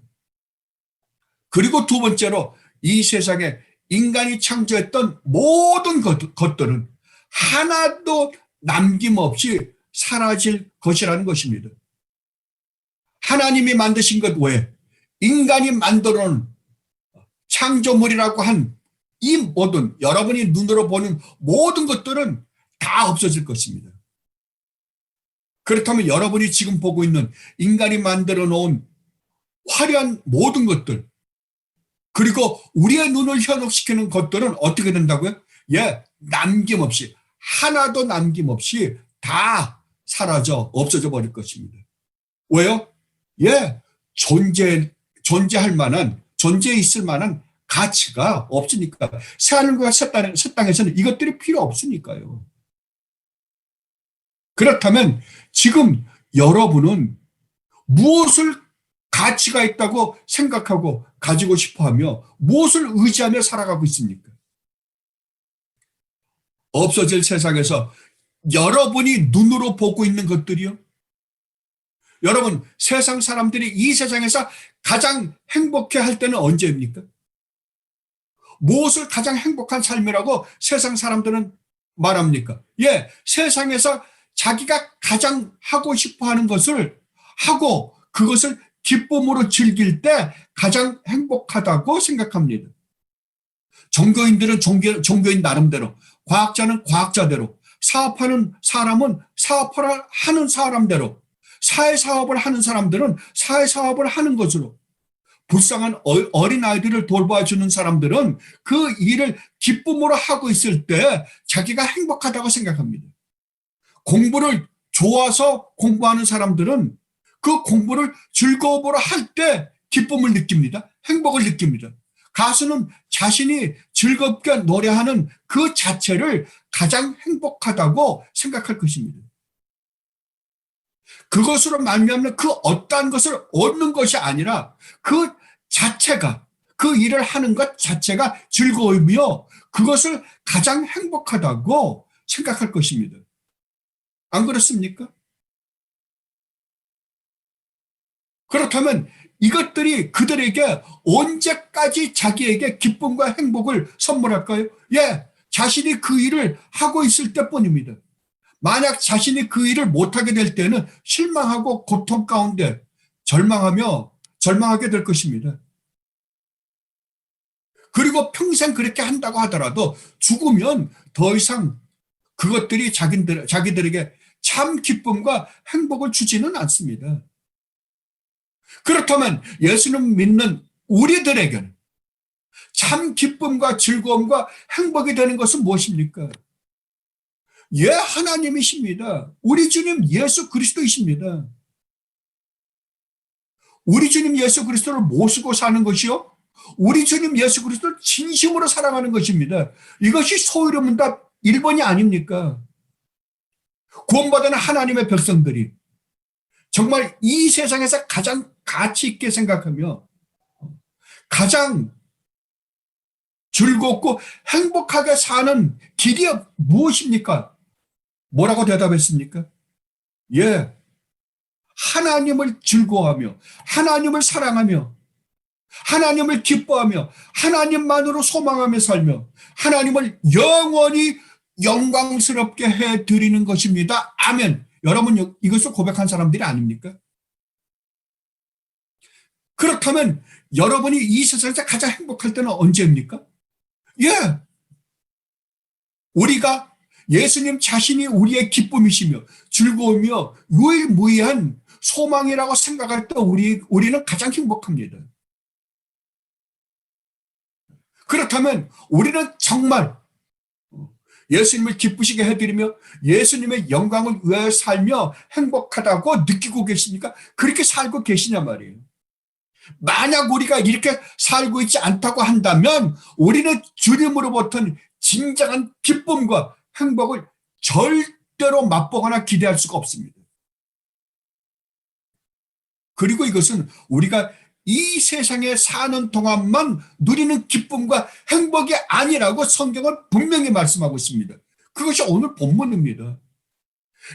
그리고 두 번째로 이 세상에 인간이 창조했던 모든 것들은 하나도 남김없이 사라질 것이라는 것입니다. 하나님이 만드신 것 외에 인간이 만들어 놓은 창조물이라고 한 이 모든, 여러분이 눈으로 보는 모든 것들은 다 없어질 것입니다. 그렇다면 여러분이 지금 보고 있는 인간이 만들어 놓은 화려한 모든 것들, 그리고 우리의 눈을 현혹시키는 것들은 어떻게 된다고요? 예, 남김없이, 하나도 남김없이 다 사라져 없어져 버릴 것입니다. 왜요? 예, 존재할 만한, 존재해 있을 만한 가치가 없으니까. 새하늘과 새 땅에서는 이것들이 필요 없으니까요. 그렇다면 지금 여러분은 무엇을 가치가 있다고 생각하고 가지고 싶어하며 무엇을 의지하며 살아가고 있습니까? 없어질 세상에서 여러분이 눈으로 보고 있는 것들이요. 여러분, 세상 사람들이 이 세상에서 가장 행복해 할 때는 언제입니까? 무엇을 가장 행복한 삶이라고 세상 사람들은 말합니까? 예, 세상에서 자기가 가장 하고 싶어 하는 것을 하고 그것을 기쁨으로 즐길 때 가장 행복하다고 생각합니다. 종교인들은 종교인 나름대로, 과학자는 과학자대로, 사업하는 사람은 사업을 하는 사람대로, 사회사업을 하는 사람들은 사회사업을 하는 것으로, 불쌍한 어린아이들을 돌봐주는 사람들은 그 일을 기쁨으로 하고 있을 때 자기가 행복하다고 생각합니다. 공부를 좋아서 공부하는 사람들은 그 공부를 즐거움으로 할 때 기쁨을 느낍니다. 행복을 느낍니다. 가수는 자신이 즐겁게 노래하는 그 자체를 가장 행복하다고 생각할 것입니다. 그것으로 말미암는 그 어떠한 것을 얻는 것이 아니라 그 자체가, 그 일을 하는 것 자체가 즐거움이며 그것을 가장 행복하다고 생각할 것입니다. 안 그렇습니까? 그렇다면 이것들이 그들에게 언제까지 자기에게 기쁨과 행복을 선물할까요? 예, 자신이 그 일을 하고 있을 때뿐입니다. 만약 자신이 그 일을 못하게 될 때는 실망하고 고통 가운데 절망하게 될 것입니다. 그리고 평생 그렇게 한다고 하더라도 죽으면 더 이상 그것들이 자기들에게 참 기쁨과 행복을 주지는 않습니다. 그렇다면 예수님 믿는 우리들에게는 참 기쁨과 즐거움과 행복이 되는 것은 무엇입니까? 예, 하나님이십니다. 우리 주님 예수 그리스도이십니다. 우리 주님 예수 그리스도를 모시고 사는 것이요, 우리 주님 예수 그리스도를 진심으로 사랑하는 것입니다. 이것이 소유름답 1번이 아닙니까? 구원받은 하나님의 백성들이 정말 이 세상에서 가장 가치 있게 생각하며 가장 즐겁고 행복하게 사는 길이 무엇입니까? 뭐라고 대답했습니까? 예, 하나님을 즐거워하며 하나님을 사랑하며 하나님을 기뻐하며 하나님만으로 소망하며 살며 하나님을 영원히 영광스럽게 해드리는 것입니다. 아멘. 여러분, 이것을 고백한 사람들이 아닙니까? 그렇다면 여러분이 이 세상에서 가장 행복할 때는 언제입니까? 예, 우리가 예수님 자신이 우리의 기쁨이시며 즐거우며 유일무이한 소망이라고 생각할 때 우리는 가장 행복합니다. 그렇다면 우리는 정말 예수님을 기쁘시게 해드리며 예수님의 영광을 위하여 살며 행복하다고 느끼고 계십니까? 그렇게 살고 계시냐 말이에요. 만약 우리가 이렇게 살고 있지 않다고 한다면 우리는 주님으로부터는 진정한 기쁨과 행복을 절대로 맛보거나 기대할 수가 없습니다. 그리고 이것은 우리가 이 세상에 사는 동안만 누리는 기쁨과 행복이 아니라고 성경은 분명히 말씀하고 있습니다. 그것이 오늘 본문입니다.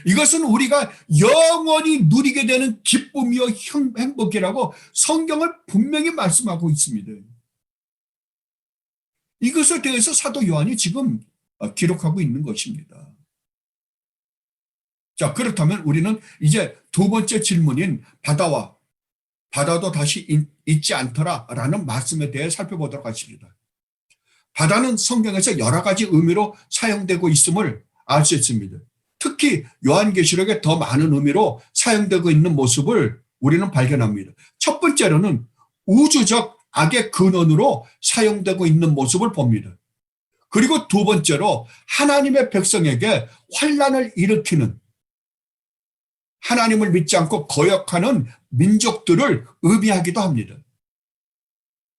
이것은 우리가 영원히 누리게 되는 기쁨이요 행복이라고 성경을 분명히 말씀하고 있습니다. 이것에 대해서 사도 요한이 지금 기록하고 있는 것입니다. 자, 그렇다면 우리는 이제 두 번째 질문인 바다도 다시 있지 않더라라는 말씀에 대해 살펴보도록 하겠습니다. 바다는 성경에서 여러 가지 의미로 사용되고 있음을 알 수 있습니다. 특히 요한계시록에 더 많은 의미로 사용되고 있는 모습을 우리는 발견합니다. 첫 번째로는 우주적 악의 근원으로 사용되고 있는 모습을 봅니다. 그리고 두 번째로 하나님의 백성에게 환난을 일으키는, 하나님을 믿지 않고 거역하는 민족들을 의미하기도 합니다.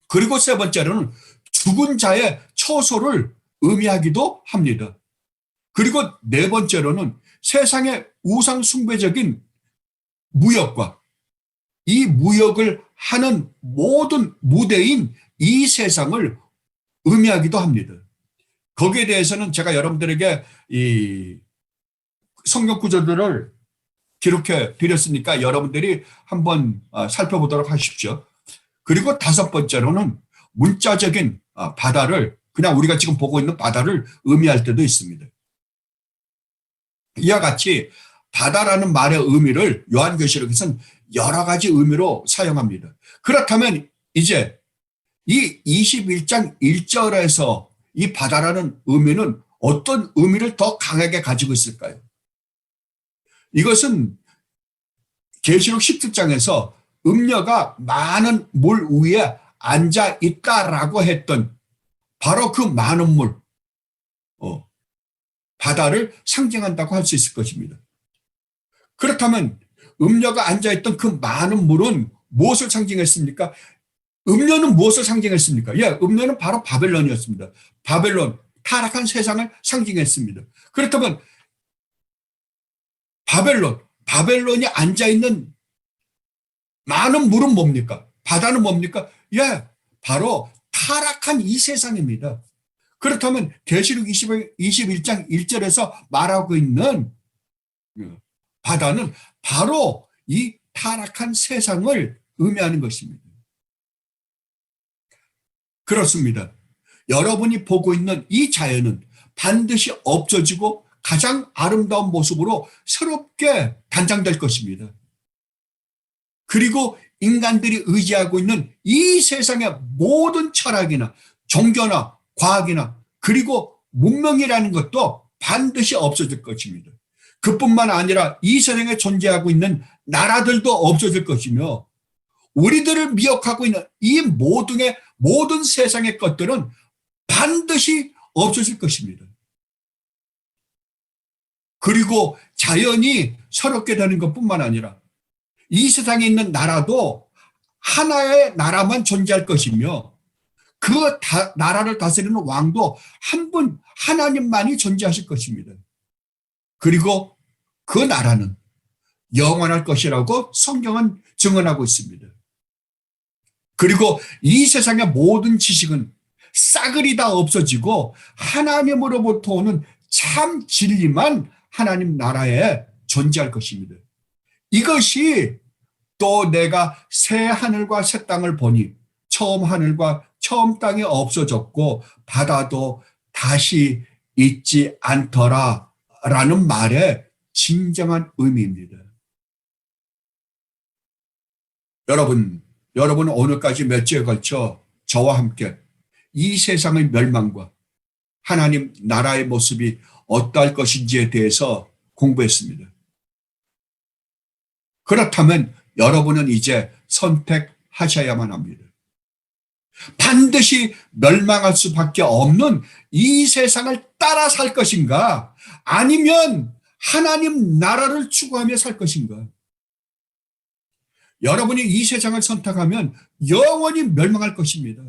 그리고 세 번째로는 죽은 자의 처소를 의미하기도 합니다. 그리고 네 번째로는 세상의 우상 숭배적인 무역과 이 무역을 하는 모든 무대인 이 세상을 의미하기도 합니다. 거기에 대해서는 제가 여러분들에게 이 성경 구절들을 기록해 드렸으니까 여러분들이 한번 살펴보도록 하십시오. 그리고 다섯 번째로는 문자적인 바다를, 그냥 우리가 지금 보고 있는 바다를 의미할 때도 있습니다. 이와 같이 바다라는 말의 의미를 요한계시록에서는 여러 가지 의미로 사용합니다. 그렇다면 이제 이 21장 1절에서 이 바다라는 의미는 어떤 의미를 더 강하게 가지고 있을까요? 이것은 계시록 17장에서 음녀가 많은 물 위에 앉아 있다라고 했던 바로 그 많은 물, 바다를 상징한다고 할 수 있을 것입니다. 그렇다면 음녀가 앉아있던 그 많은 물은 무엇을 상징했습니까? 음녀는 무엇을 상징했습니까? 예, 음녀는 바로 바벨론이었습니다. 바벨론, 타락한 세상을 상징했습니다. 그렇다면 바벨론이 앉아있는 많은 물은 뭡니까? 바다는 뭡니까? 예, 바로 타락한 이 세상입니다. 그렇다면 계시록 21장 1절에서 말하고 있는 바다는 바로 이 타락한 세상을 의미하는 것입니다. 그렇습니다. 여러분이 보고 있는 이 자연은 반드시 없어지고 가장 아름다운 모습으로 새롭게 단장될 것입니다. 그리고 인간들이 의지하고 있는 이 세상의 모든 철학이나 종교나 과학이나 그리고 문명이라는 것도 반드시 없어질 것입니다. 그뿐만 아니라 이 세상에 존재하고 있는 나라들도 없어질 것이며 우리들을 미혹하고 있는 이 모든 세상의 것들은 반드시 없어질 것입니다. 그리고 자연이 새롭게 되는 것뿐만 아니라 이 세상에 있는 나라도 하나의 나라만 존재할 것이며 그 나라를 다스리는 왕도 한 분 하나님만이 존재하실 것입니다. 그리고 그 나라는 영원할 것이라고 성경은 증언하고 있습니다. 그리고 이 세상의 모든 지식은 싸그리 다 없어지고 하나님으로부터 오는 참 진리만 하나님 나라에 존재할 것입니다. 이것이 또 내가 새 하늘과 새 땅을 보니 처음 하늘과 처음 땅이 없어졌고 바다도 다시 있지 않더라 라는 말의 진정한 의미입니다. 여러분 오늘까지 몇 주에 걸쳐 저와 함께 이 세상의 멸망과 하나님 나라의 모습이 어떠할 것인지에 대해서 공부했습니다. 그렇다면 여러분은 이제 선택하셔야만 합니다. 반드시 멸망할 수밖에 없는 이 세상을 따라 살 것인가? 아니면 하나님 나라를 추구하며 살 것인가? 여러분이 이 세상을 선택하면 영원히 멸망할 것입니다.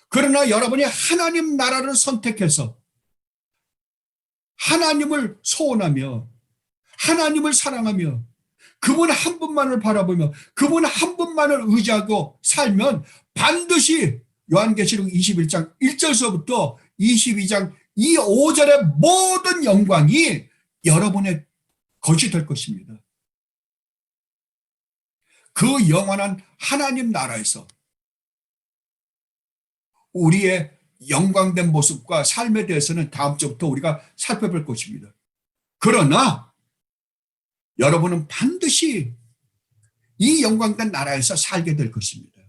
그러나 여러분이 하나님 나라를 선택해서 하나님을 소원하며 하나님을 사랑하며 그분 한 분만을 바라보며 그분 한 분만을 의지하고 살면 반드시 요한계시록 21장 1절서부터 22장 이 5절의 모든 영광이 여러분의 것이 될 것입니다. 그 영원한 하나님 나라에서 우리의 영광된 모습과 삶에 대해서는 다음 주부터 우리가 살펴볼 것입니다. 그러나 여러분은 반드시 이 영광된 나라에서 살게 될 것입니다.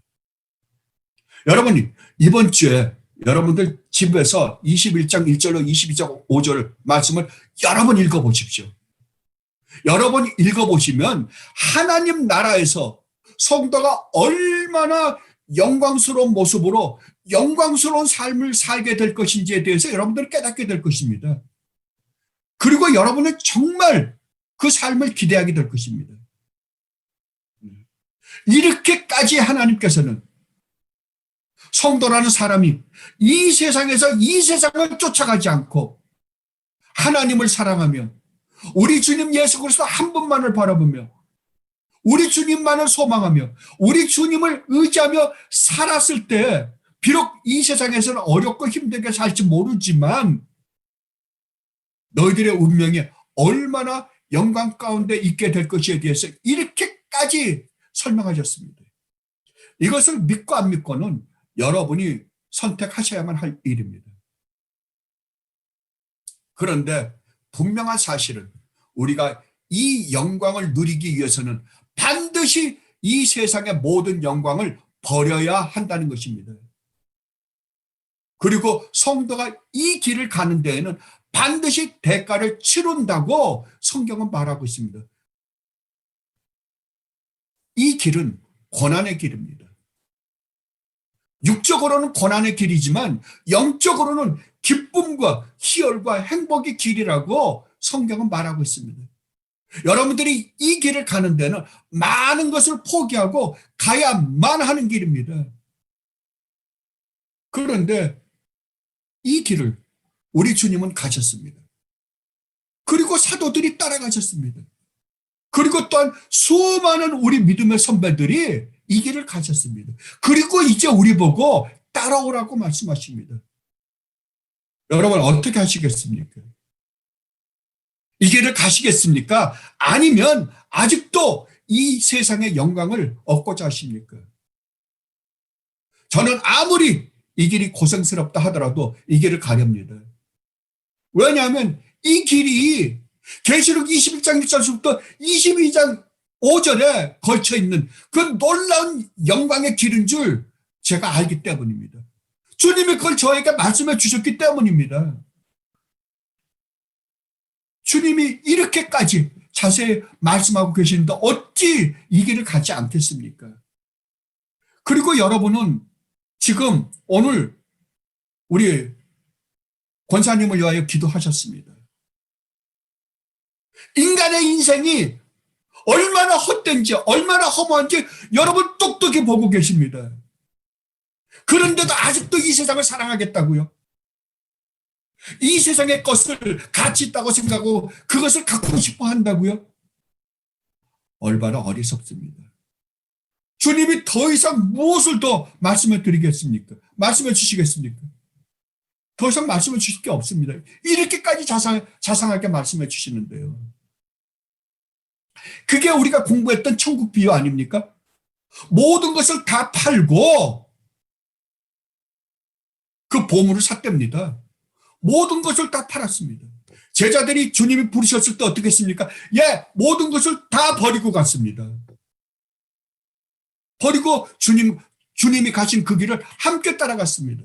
여러분이 이번 주에 여러분들 집에서 21장 1절로 22장 5절 말씀을 여러 번 읽어보십시오. 여러 번 읽어보시면 하나님 나라에서 성도가 얼마나 영광스러운 모습으로 영광스러운 삶을 살게 될 것인지에 대해서 여러분들이 깨닫게 될 것입니다. 그리고 여러분은 정말 그 삶을 기대하게 될 것입니다. 이렇게까지 하나님께서는 성도라는 사람이 이 세상에서 이 세상을 쫓아가지 않고 하나님을 사랑하며 우리 주님 예수 그리스도 한 분만을 바라보며 우리 주님만을 소망하며 우리 주님을 의지하며 살았을 때 비록 이 세상에서는 어렵고 힘들게 살지 모르지만 너희들의 운명이 얼마나 영광 가운데 있게 될 것에 대해서 이렇게까지 설명하셨습니다. 이것을 믿고 안 믿고는 여러분이 선택하셔야만 할 일입니다. 그런데 분명한 사실은 우리가 이 영광을 누리기 위해서는 반드시 이 세상의 모든 영광을 버려야 한다는 것입니다. 그리고 성도가 이 길을 가는 데에는 반드시 대가를 치른다고 성경은 말하고 있습니다. 이 길은 고난의 길입니다. 육적으로는 고난의 길이지만 영적으로는 기쁨과 희열과 행복의 길이라고 성경은 말하고 있습니다. 여러분들이 이 길을 가는 데는 많은 것을 포기하고 가야만 하는 길입니다. 그런데 이 길을 우리 주님은 가셨습니다. 그리고 사도들이 따라가셨습니다. 그리고 또한 수많은 우리 믿음의 선배들이 이 길을 가셨습니다. 그리고 이제 우리 보고 따라오라고 말씀하십니다. 여러분 어떻게 하시겠습니까? 이 길을 가시겠습니까? 아니면 아직도 이 세상의 영광을 얻고자 하십니까? 저는 아무리 이 길이 고생스럽다 하더라도 이 길을 가렵니다. 왜냐하면 이 길이 계시록 21장 1절부터 22장 5절에 걸쳐 있는 그 놀라운 영광의 길인 줄 제가 알기 때문입니다. 주님이 그걸 저에게 말씀해 주셨기 때문입니다. 주님이 이렇게까지 자세히 말씀하고 계시는데 어찌 이 길을 가지 않겠습니까? 그리고 여러분은 지금 오늘 우리 권사님을 위하여 기도하셨습니다. 인간의 인생이 얼마나 헛된지 얼마나 허무한지 여러분 똑똑히 보고 계십니다. 그런데도 아직도 이 세상을 사랑하겠다고요? 이 세상의 것을 가치 있다고 생각하고 그것을 갖고 싶어 한다고요? 얼마나 어리석습니다. 주님이 더 이상 무엇을 더 말씀을 드리겠습니까? 말씀해 주시겠습니까? 더 이상 말씀해 주실 게 없습니다. 이렇게까지 자상하게 말씀해 주시는데요. 그게 우리가 공부했던 천국 비유 아닙니까? 모든 것을 다 팔고 그 보물을 샀답니다. 모든 것을 다 팔았습니다. 제자들이 주님이 부르셨을 때 어떻게 했습니까? 예, 모든 것을 다 버리고 갔습니다. 버리고 주님이 가신 그 길을 함께 따라갔습니다.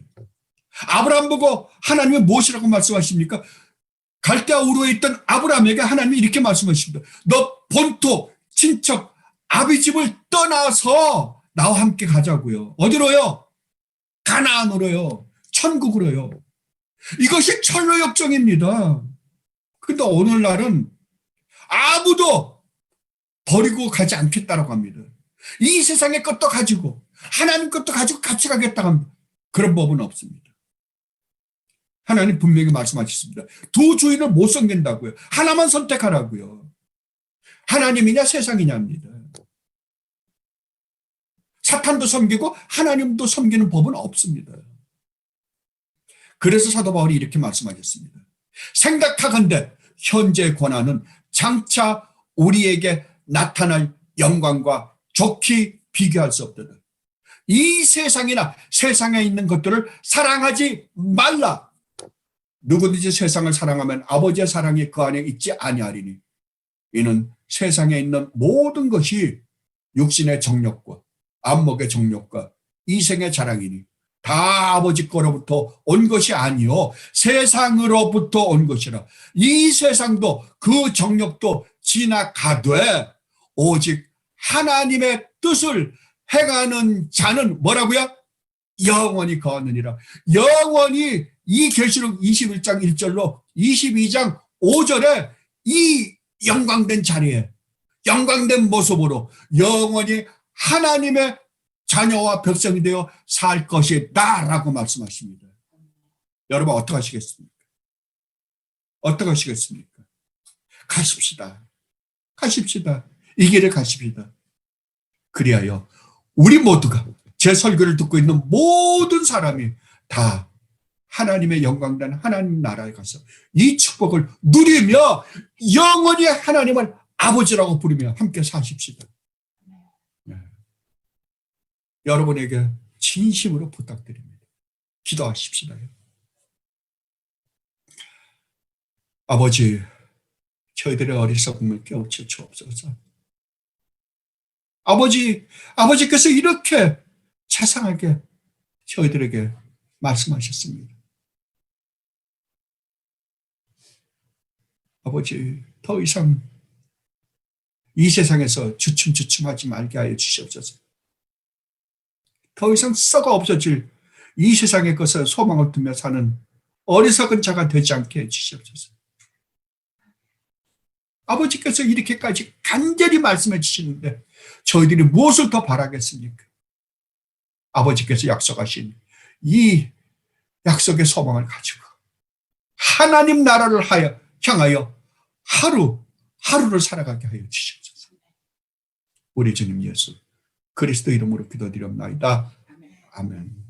아브라함 보고 하나님은 무엇이라고 말씀하십니까? 갈대아 우르에 있던 아브라함에게 하나님이 이렇게 말씀하십니다. 너 본토, 친척, 아비 집을 떠나서 나와 함께 가자고요. 어디로요? 가나안으로요. 천국으로요. 이것이 철로 역정입니다. 그런데 오늘날은 아무도 버리고 가지 않겠다라고 합니다. 이 세상의 것도 가지고 하나님 것도 가지고 같이 가겠다고 합니다. 그런 법은 없습니다. 하나님 분명히 말씀하셨습니다. 두 주인을 못 섬긴다고요. 하나만 선택하라고요. 하나님이냐 세상이냐입니다. 사탄도 섬기고 하나님도 섬기는 법은 없습니다. 그래서 사도 바울이 이렇게 말씀하셨습니다. 생각하건대 현재 권한은 장차 우리에게 나타날 영광과 좋게 비교할 수 없도다. 이 세상이나 세상에 있는 것들을 사랑하지 말라. 누구든지 세상을 사랑하면 아버지의 사랑이 그 안에 있지 아니하리니 이는 세상에 있는 모든 것이 육신의 정욕과 안목의 정욕과 이생의 자랑이니 다 아버지 거로부터 온 것이 아니요 세상으로부터 온 것이라. 이 세상도 그 정욕도 지나가되 오직 하나님의 뜻을 행하는 자는 뭐라고요? 영원히 거하느니라. 영원히 이 계시록 21장 1절로 22장 5절에 이 영광된 자리에 영광된 모습으로 영원히 하나님의 자녀와 백성이 되어 살 것이다 라고 말씀하십니다. 여러분 어떻게 하시겠습니까? 어떻게 하시겠습니까? 가십시다. 가십시다. 이 길을 가십시다. 그리하여 우리 모두가 제 설교를 듣고 있는 모든 사람이 다 하나님의 영광된 하나님 나라에 가서 이 축복을 누리며 영원히 하나님을 아버지라고 부르며 함께 사십시다. 네. 여러분에게 진심으로 부탁드립니다. 기도하십시다. 아버지, 저희들의 어리석음을 깨우쳐 주옵소서. 아버지께서 이렇게 자상하게 저희들에게 말씀하셨습니다. 아버지, 더 이상 이 세상에서 주춤주춤하지 말게 하여 주시옵소서. 더 이상 썩어 없어질 이 세상의 것에 소망을 두며 사는 어리석은 자가 되지 않게 해 주시옵소서. 아버지께서 이렇게까지 간절히 말씀해 주시는데 저희들이 무엇을 더 바라겠습니까? 아버지께서 약속하신 이 약속의 소망을 가지고 하나님 나라를 향하여 하루를 살아가게 하여 주시옵소서. 우리 주님 예수 그리스도 이름으로 기도드립니다. 아멘.